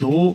2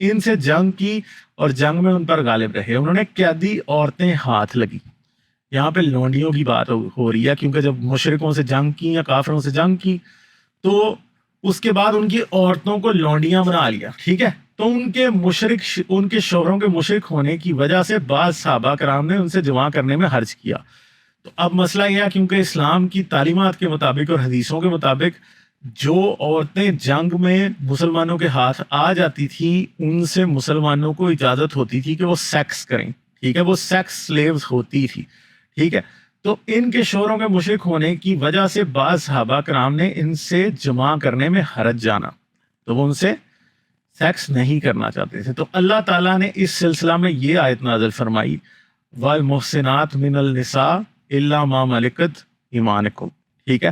ان سے جنگ کی اور جنگ میں ان پر غالب رہے. انہوں نے قیدی عورتیں ہاتھ لگی. یہاں پہ لونڈیوں کی بات ہو رہی ہے، کیونکہ جب مشرکوں سے جنگ کی یا کافروں سے جنگ کی تو اس کے بعد ان کی عورتوں کو لونڈیاں بنا لیا. ٹھیک ہے، تو ان کے شوہروں کے مشرک ہونے کی وجہ سے بعض صحابہ کرام نے ان سے جمع کرنے میں حرج کیا. تو اب مسئلہ یہ ہے، کیونکہ اسلام کی تعلیمات کے مطابق اور حدیثوں کے مطابق جو عورتیں جنگ میں مسلمانوں کے ہاتھ آ جاتی تھی ان سے مسلمانوں کو اجازت ہوتی تھی کہ وہ سیکس کریں. ٹھیک ہے، وہ سیکس سلیوز ہوتی تھی. ٹھیک ہے، تو ان کے شوہروں کے مشرک ہونے کی وجہ سے بعض صحابہ کرام نے ان سے جمع کرنے میں حرج جانا، تو وہ ان سے سیکس نہیں کرنا چاہتے تھے. تو اللہ تعالیٰ نے اس سلسلہ میں یہ آیت نازل فرمائی، وَالْمُحْصِنَاتُ مِنَ النِّسَاءِ إِلَّا مَا مَلَكَتْ أَيْمَانُكُمْ. ٹھیک ہے،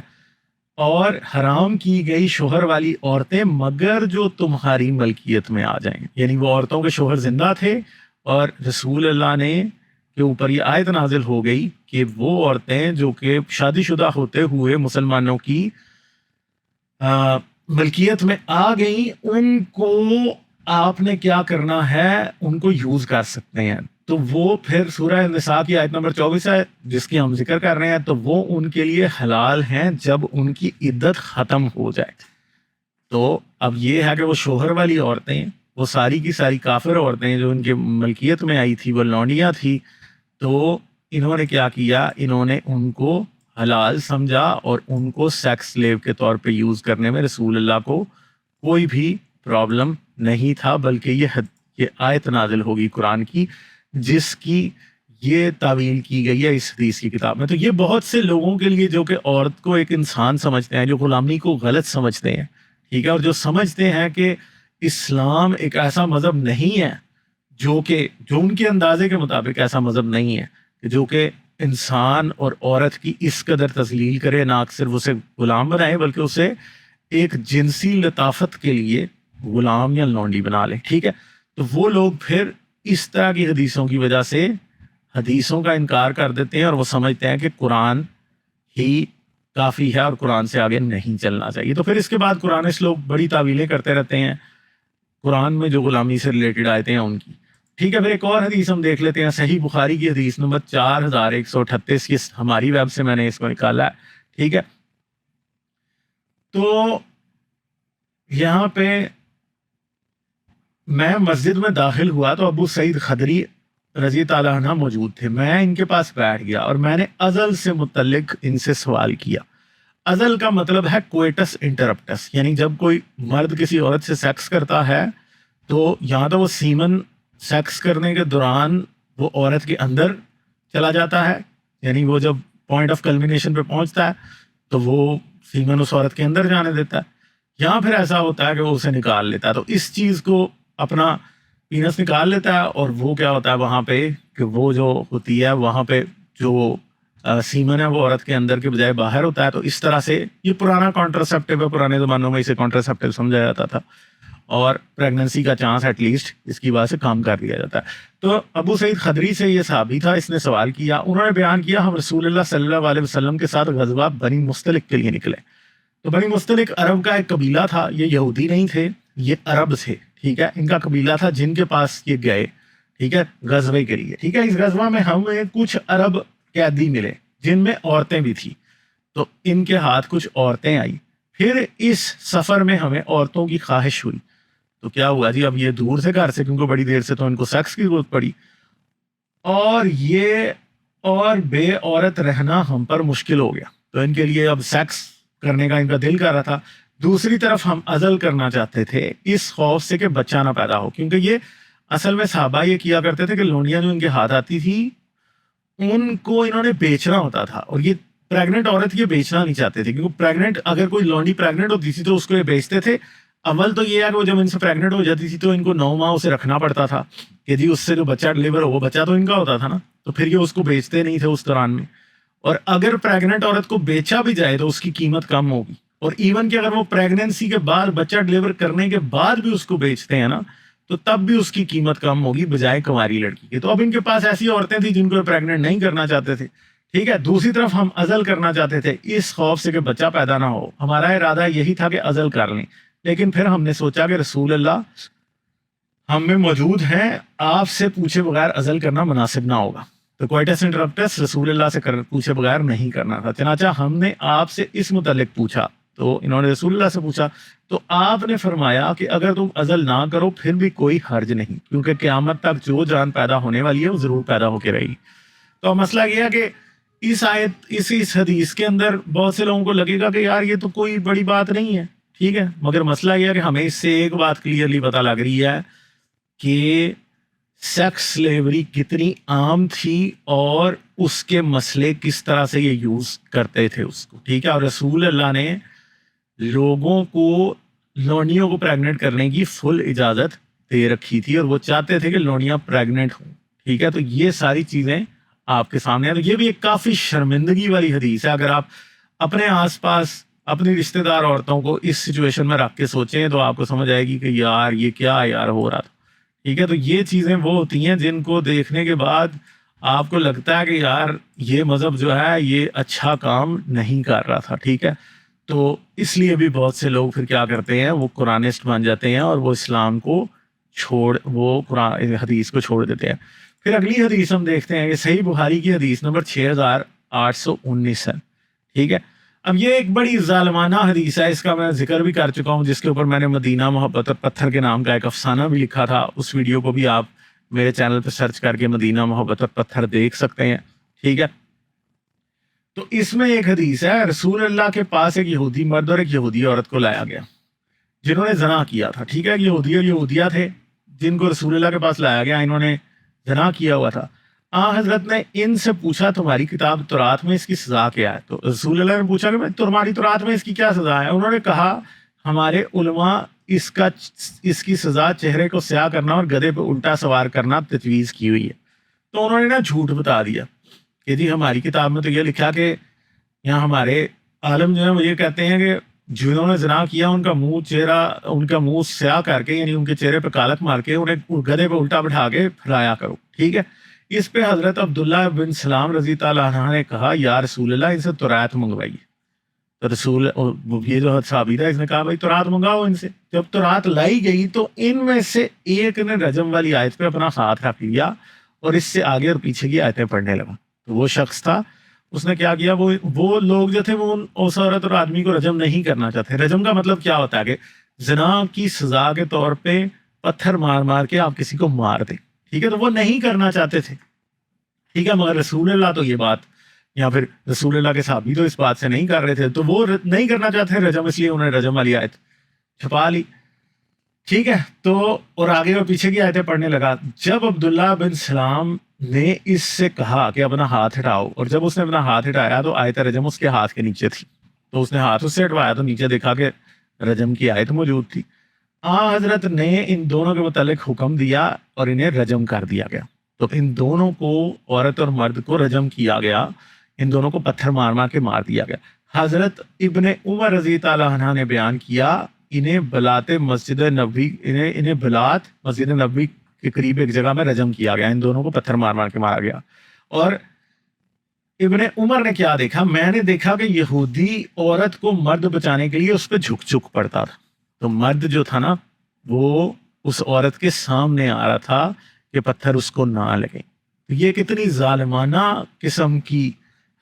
اور حرام کی گئی شوہر والی عورتیں مگر جو تمہاری ملکیت میں آ جائیں. یعنی وہ عورتوں کے شوہر زندہ تھے اور رسول اللہ نے کے اوپر یہ آیت نازل ہو گئی کہ وہ عورتیں جو کہ شادی شدہ ہوتے ہوئے مسلمانوں کی ملکیت میں آ گئیں، ان کو آپ نے کیا کرنا ہے، ان کو یوز کر سکتے ہیں. تو وہ پھر سورہ نساء کی آیت نمبر 24 ہے جس کی ہم ذکر کر رہے ہیں، تو وہ ان کے لیے حلال ہیں جب ان کی عدت ختم ہو جائے. تو اب یہ ہے کہ وہ شوہر والی عورتیں، وہ ساری کی ساری کافر عورتیں جو ان کے ملکیت میں آئی تھی، وہ لونڈیاں تھی، تو انہوں نے کیا کیا، انہوں نے ان کو حلال سمجھا اور ان کو سیکس سلیو کے طور پہ یوز کرنے میں رسول اللہ کو کوئی بھی پرابلم نہیں تھا. بلکہ یہ آیت نازل ہوگی قرآن کی جس کی یہ تعویل کی گئی ہے اس حدیث کی کتاب میں. تو یہ بہت سے لوگوں کے لیے جو کہ عورت کو ایک انسان سمجھتے ہیں، جو غلامی کو غلط سمجھتے ہیں، ٹھیک ہے، اور جو سمجھتے ہیں کہ اسلام ایک ایسا مذہب نہیں ہے جو ان کے اندازے کے مطابق ایسا مذہب نہیں ہے کہ جو کہ انسان اور عورت کی اس قدر تذلیل کرے، نہ صرف اسے غلام بنائے بلکہ اسے ایک جنسی لطافت کے لیے غلام یا لونڈی بنا لے. ٹھیک ہے، تو وہ لوگ پھر اس طرح کی حدیثوں کی وجہ سے حدیثوں کا انکار کر دیتے ہیں اور وہ سمجھتے ہیں کہ قرآن ہی کافی ہے اور قرآن سے آگے نہیں چلنا چاہیے. تو پھر اس کے بعد قرآن سے لوگ بڑی تعویلیں کرتے رہتے ہیں قرآن میں جو غلامی سے ریلیٹڈ آیتیں ہیں ان کی. ٹھیک ہے، پھر ایک اور حدیث ہم دیکھ لیتے ہیں، صحیح بخاری کی حدیث نمبر 4138، یہ ہماری ویب سے میں نے اس کو نکالا ہے. ٹھیک ہے، تو یہاں پہ میں مسجد میں داخل ہوا تو ابو سعید خدری رضی تعالیٰ عنہ موجود تھے. میں ان کے پاس بیٹھ گیا اور میں نے ازل سے متعلق ان سے سوال کیا. ازل کا مطلب ہے کوئٹس انٹرپٹس، یعنی جب کوئی مرد کسی عورت سے سیکس کرتا ہے تو یہاں تو وہ سیمن سیکس کرنے کے دوران وہ عورت کے اندر چلا جاتا ہے، یعنی وہ جب پوائنٹ آف کلمینیشن پہ پہنچتا ہے تو وہ سیمن اس عورت کے اندر جانے دیتا ہے. یہاں پھر ایسا ہوتا ہے کہ وہ اسے نکال لیتا ہے، تو اس چیز کو اپنا پینس نکال لیتا ہے اور وہ کیا ہوتا ہے وہاں پہ کہ وہ جو ہوتی ہے وہاں پہ جو سیمن ہے وہ عورت کے اندر کے بجائے باہر ہوتا ہے. تو اس طرح سے یہ پرانا کانٹراسیپٹیو ہے، پرانے زمانوں میں اسے کانٹراسیپٹیو سمجھا جاتا تھا اور پریگننسی کا چانس ایٹ لیسٹ اس کی وجہ سے کام کر لیا جاتا ہے. تو ابو سعید خدری سے یہ صحابی تھا، اس نے سوال کیا. انہوں نے بیان کیا ہم رسول اللہ صلی اللہ علیہ وسلم کے ساتھ غزوہ بنی مستلق کے لیے نکلے. تو بنی مستلق عرب کا ایک قبیلہ تھا، یہ یہودی نہیں تھے، یہ عرب تھے. ٹھیک ہے، ان کا قبیلہ تھا جن کے پاس یہ گئے. ٹھیک ہے، غزوے کے لیے. ٹھیک ہے، اس غزوہ میں ہمیں کچھ عرب قیدی ملے جن میں عورتیں بھی تھیں، تو ان کے ہاتھ کچھ عورتیں آئی. پھر اس سفر میں ہمیں عورتوں کی خواہش ہوئی. تو کیا ہوا جی، اب یہ دور سے گھر سے کیونکہ بڑی دیر سے تو ان کو سیکس کی ضرورت پڑی اور بے عورت رہنا ہم پر مشکل ہو گیا. تو ان کے لیے اب سیکس کرنے کا ان کا دل کر رہا تھا. دوسری طرف ہم عزل کرنا چاہتے تھے اس خوف سے کہ بچہ نہ پیدا ہو، کیونکہ یہ اصل میں صحابہ یہ کیا کرتے تھے کہ لونڈیاں جو ان کے ہاتھ آتی تھی ان کو انہوں نے بیچنا ہوتا تھا، اور یہ پریگننٹ عورت یہ بیچنا نہیں چاہتے تھے، کیونکہ پریگننٹ اگر کوئی لونڈی پریگننٹ ہوتی تھی تو اس کو یہ بیچتے تھے. اول تو یہ ہے کہ وہ جب ان سے پریگننٹ ہو جاتی تھی تو ان کو 9 ماہ اسے رکھنا پڑتا تھا کہ جی اس سے جو بچہ ڈلیور ہو، وہ بچہ تو ان کا ہوتا تھا نا، تو پھر یہ اس کو بیچتے نہیں تھے اس دوران میں. اور اگر پریگننٹ عورت کو بیچا بھی جائے تو اس کی قیمت کم ہوگی، اور ایون کہ اگر وہ پریگننسی کے بعد بچہ ڈلیور کرنے کے بعد بھی اس کو بیچتے ہیں نا تو تب بھی اس کی قیمت کم ہوگی بجائے کنواری لڑکی کے. تو اب ان کے پاس ایسی عورتیں تھیں جن کو پریگننٹ نہیں کرنا چاہتے تھے. ٹھیک ہے، دوسری طرف ہم عزل کرنا چاہتے تھے اس خوف سے کہ بچہ پیدا نہ ہو. ہمارا ارادہ یہی تھا کہ عزل کر لیں، لیکن پھر ہم نے سوچا کہ رسول اللہ ہم میں موجود ہیں، آپ سے پوچھے بغیر عزل کرنا مناسب نہ ہوگا. تو کوئٹس انٹرپٹس رسول اللہ سے پوچھے بغیر نہیں کرنا تھا. چنانچہ ہم نے آپ سے اس متعلق پوچھا تو انہوں نے رسول اللہ سے پوچھا تو آپ نے فرمایا کہ اگر تم عزل نہ کرو پھر بھی کوئی حرج نہیں، کیونکہ قیامت تک جو جان پیدا ہونے والی ہے وہ ضرور پیدا ہو کے رہے گی. تو مسئلہ یہ ہے کہ اس آیت اس حدیث کے اندر بہت سے لوگوں کو لگے گا کہ یار یہ تو کوئی بڑی بات نہیں ہے، ٹھیک ہے، مگر مسئلہ یہ ہے کہ ہمیں اس سے ایک بات کلیئرلی پتہ لگ رہی ہے کہ سیکس سلیوری کتنی عام تھی اور اس کے مسئلے کس طرح سے یہ یوز کرتے تھے اس کو، ٹھیک ہے. اور رسول اللہ نے لوگوں کو لونڈیوں کو پریگننٹ کرنے کی فل اجازت دے رکھی تھی اور وہ چاہتے تھے کہ لونڈیاں پریگننٹ ہوں، ٹھیک ہے. تو یہ ساری چیزیں آپ کے سامنے ہیں. تو یہ بھی ایک کافی شرمندگی والی حدیث ہے. اگر آپ اپنے آس پاس اپنی رشتہ دار عورتوں کو اس سچویشن میں رکھ کے سوچیں تو آپ کو سمجھ آئے گی کہ یار یہ کیا یار ہو رہا تھا، ٹھیک ہے. تو یہ چیزیں وہ ہوتی ہیں جن کو دیکھنے کے بعد آپ کو لگتا ہے کہ یار یہ مذہب جو ہے یہ اچھا کام نہیں کر رہا تھا، ٹھیک ہے. تو اس لیے بھی بہت سے لوگ پھر کیا کرتے ہیں، وہ قرآنسٹ بن جاتے ہیں اور وہ اسلام کو وہ قرآن حدیث کو چھوڑ دیتے ہیں. پھر اگلی حدیث ہم دیکھتے ہیں، یہ صحیح بخاری کی حدیث نمبر 6819 ہے، ٹھیک ہے. اب یہ ایک بڑی ظالمانہ حدیث ہے، اس کا میں ذکر بھی کر چکا ہوں، جس کے اوپر میں نے مدینہ محبت اور پتھر کے نام کا ایک افسانہ بھی لکھا تھا. اس ویڈیو کو بھی آپ میرے چینل پہ سرچ کر کے مدینہ محبت اور پتھر دیکھ سکتے ہیں، ٹھیک ہے. تو اس میں ایک حدیث ہے، رسول اللہ کے پاس ایک یہودی مرد اور ایک یہودی عورت کو لایا گیا جنہوں نے زنا کیا تھا، ٹھیک ہے. یہودی اور یہودیہ تھے جن کو رسول اللہ کے پاس لایا گیا، انہوں نے زنا کیا ہوا تھا. حضرت نے ان سے پوچھا تمہاری کتاب تورات میں اس کی سزا کیا ہے؟ تو رسول اللہ نے پوچھا کہ تمہاری تورات میں اس کی کیا سزا ہے؟ انہوں نے کہا ہمارے علماء اس کی سزا چہرے کو سیاہ کرنا اور گدھے پہ الٹا سوار کرنا تجویز کی ہوئی ہے. تو انہوں نے نا جھوٹ بتا دیا کہ جی ہماری کتاب میں تو یہ لکھا کہ یہاں ہمارے عالم جو ہے وہ یہ کہتے ہیں کہ جنہوں نے زنا کیا ان کا منہ سیاہ کر کے، یعنی ان کے چہرے پہ کالک مار کے انہیں گدھے پہ الٹا بٹھا کے پھرایا کرو، ٹھیک ہے. اس پہ حضرت عبداللہ بن سلام رضی تعالیٰ عنہ نے کہا یا رسول اللہ ان سے تورات منگوائیے. تو رسول یہ جو صحابی تھا اس نے کہا بھائی تورات منگاؤ ان سے. جب تورات لائی گئی تو ان میں سے ایک نے رجم والی آیت پہ اپنا ہاتھ رکھ لیا اور اس سے آگے اور پیچھے کی آیتیں پڑھنے لگا. تو وہ شخص تھا، اس نے کیا کیا، وہ لوگ جو تھے وہ اس عورت اور آدمی کو رجم نہیں کرنا چاہتے. رجم کا مطلب کیا ہوتا ہے کہ زنا کی سزا کے طور پہ پتھر مار مار کے آپ کسی کو مار دیں، ٹھیک ہے. تو وہ نہیں کرنا چاہتے تھے، ٹھیک ہے. مگر رسول اللہ تو یہ بات، یا پھر رسول اللہ کے صحابی تو اس بات سے نہیں کر رہے تھے، تو وہ نہیں کرنا چاہتے رجم، اس لیے انہوں نے رجم والی آیت چھپا لی، ٹھیک ہے. تو اور آگے اور پیچھے کی آیتیں پڑھنے لگا. جب عبداللہ بن سلام نے اس سے کہا کہ اپنا ہاتھ ہٹاؤ، اور جب اس نے اپنا ہاتھ ہٹایا تو آیت رجم اس کے ہاتھ کے نیچے تھی. تو اس نے ہاتھ اس سے ہٹوایا تو نیچے دیکھا کہ رجم کی آیت موجود تھی. حضرت نے ان دونوں کے متعلق حکم دیا اور انہیں رجم کر دیا گیا. تو ان دونوں کو، عورت اور مرد کو رجم کیا گیا، ان دونوں کو پتھر مار مار کے مار دیا گیا. حضرت ابن عمر رضی تعالیٰ عنہ نے بیان کیا انہیں بلات مسجد نبوی کے قریب ایک جگہ میں رجم کیا گیا، ان دونوں کو پتھر مار مار کے مارا گیا. اور ابن عمر نے کیا دیکھا، میں نے دیکھا کہ یہودی عورت کو مرد بچانے کے لیے اس پہ جھک جھک پڑتا تھا. تو مرد جو تھا نا وہ اس عورت کے سامنے آ رہا تھا کہ پتھر اس کو نہ لگے. یہ کتنی ظالمانہ قسم کی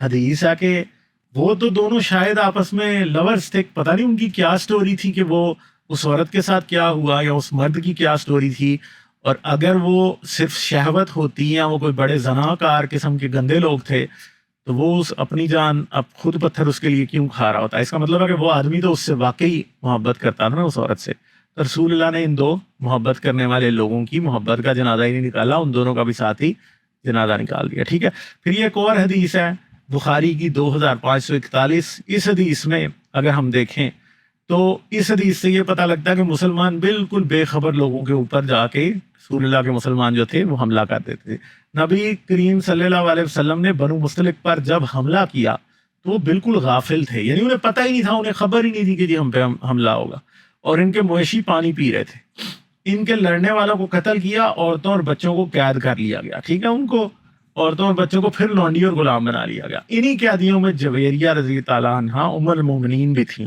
حدیث ہے کہ وہ تو دونوں شاید آپس میں لورز تھے، پتہ نہیں ان کی کیا سٹوری تھی کہ وہ اس عورت کے ساتھ کیا ہوا یا اس مرد کی کیا سٹوری تھی. اور اگر وہ صرف شہوت ہوتی یا وہ کوئی بڑے زناکار قسم کے گندے لوگ تھے تو وہ اپنی جان اب خود پتھر اس کے لیے کیوں کھا رہا ہوتا ہے؟ اس کا مطلب ہے کہ وہ آدمی تو اس سے واقعی محبت کرتا تھا نا اس عورت سے. رسول اللہ نے ان دو محبت کرنے والے لوگوں کی محبت کا جنازہ ہی نہیں نکالا، ان دونوں کا بھی ساتھ ہی جنازہ نکال دیا، ٹھیک ہے. پھر یہ ایک اور حدیث ہے بخاری کی 2541. اس حدیث میں اگر ہم دیکھیں تو اس حدیث سے یہ پتہ لگتا ہے کہ مسلمان بالکل بے خبر لوگوں کے اوپر جا کے، رسول اللہ کے مسلمان جو تھے وہ حملہ کر دیتے تھے. نبی کریم صلی اللہ علیہ وسلم نے بنو مستلق پر جب حملہ کیا تو وہ بالکل غافل تھے، یعنی انہیں پتہ ہی نہیں تھا، انہیں خبر ہی نہیں تھی کہ جی ہم پہ حملہ ہوگا. اور ان کے مویشی پانی پی رہے تھے. ان کے لڑنے والوں کو قتل کیا، عورتوں اور بچوں کو قید کر لیا گیا، ٹھیک ہے. ان کو عورتوں اور بچوں کو پھر لونڈی اور غلام بنا لیا گیا. انہی قیدیوں میں جویریہ رضی تعالیٰ عنہ ام المومنین بھی تھیں.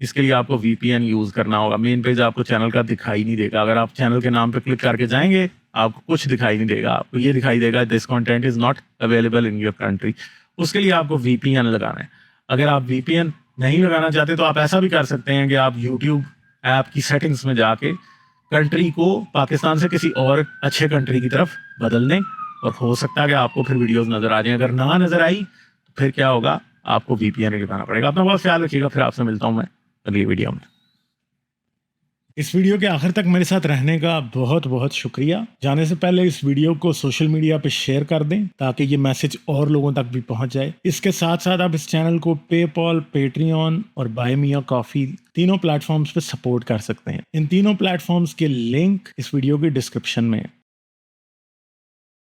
اس کے لیے آپ کو VPN یوز کرنا ہوگا. مین پیج آپ کو چینل کا دکھائی نہیں دے گا. اگر آپ چینل کے نام پہ کلک کر کے جائیں گے آپ کو کچھ دکھائی نہیں دے گا. آپ کو یہ دکھائی دے گا this content is not available in your country. اس کے لیے آپ کو VPN لگانا ہے. اگر آپ VPN نہیں لگانا چاہتے تو آپ ایسا بھی کر سکتے ہیں کہ آپ یوٹیوب ایپ کی سیٹنگز میں جا کے کنٹری کو پاکستان سے کسی اور اچھے کنٹری کی طرف بدل دیں, اور ہو سکتا ہے کہ آپ کو پھر ویڈیوز نظر آ جائیں. اگر نہ نظر آئی تو پھر کیا ہوگا, آپ کو VPN لگانا پڑے گا. اپنا بہت خیال رکھیے گا. پھر آپ سے ملتا ہوں میں اگلی ویڈیو میں. اس ویڈیو کے آخر تک میرے ساتھ رہنے کا بہت بہت شکریہ. جانے سے پہلے اس ویڈیو کو سوشل میڈیا پہ شیئر کر دیں تاکہ یہ میسج اور لوگوں تک بھی پہنچ جائے. اس کے ساتھ ساتھ آپ اس چینل کو پے پال, پیٹریون اور بائی میاں کافی تینوں پلیٹ فارمز پہ سپورٹ کر سکتے ہیں. ان تینوں پلیٹ فارمز کے لنک اس ویڈیو کی ڈسکرپشن میں ہے.